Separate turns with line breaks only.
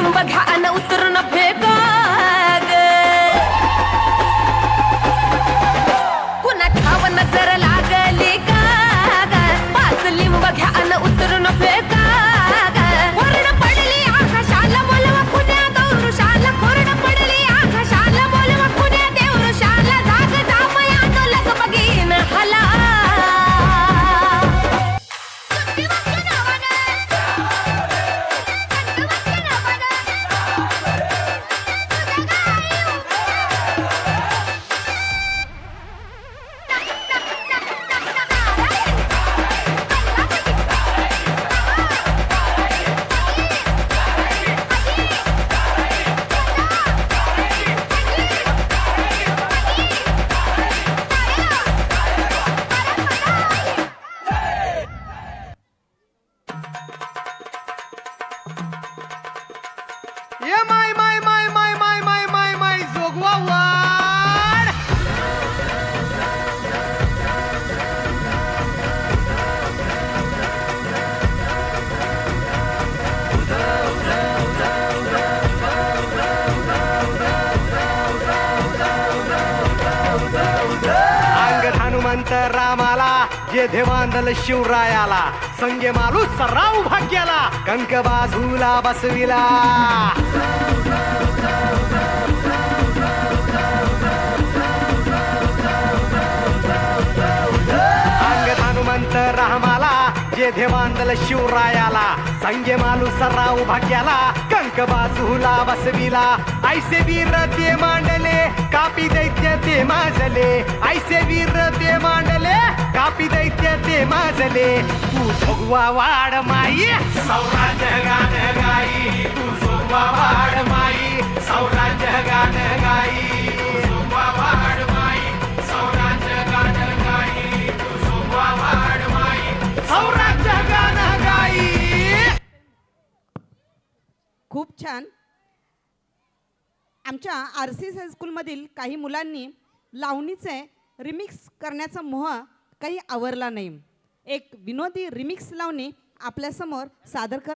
लिंब घ्या अन उतरून फेका ग. कुणा ठाव नजर लागली का ग. 5 लिंब घ्या अन उतरून फेका ग. कोरड पडली आकाशाला बोलवा पुण्या दौरुशाला. कोरड पडली आकाशाला बोलवा पुण्या देवरुशाला. जाग जामया तो लग बगीन हला.
ये माय माय माय माय माय माय माय माय जोगवा वाड. अंग हनुमंत रामाला जे देवांदल शिवरायाला. संगे मालू सराव भाग्याला कंक बाजूला बसविला. अंग हनुमंत रामाला जे देवांदल शिवरायाला. संगे मालू सराव भाग्याला कंक बाजूला बसविला. ऐसे वीर ते मांडले कापी दैत्य ते माजले. ऐसे वीर ते मांडले कापी दैत्य ते माजले. तू भगवा वाड माई सौराज्य गान गाई. तू भगवा वाड माई सौराज्य गान गाई. तू भगवा वाड माई सौराज्य गान गाई. तू भगवा वाड माई सौराज्य गान गाई.
खूप छान. आमच्या RCS हायस्कूलमधील काही मुलांनी लावणीचे रिमिक्स करण्याचा मोह काही आवरला नाही. एक विनोदी रिमिक्स लावणी आपल्यासमोर सादर कर.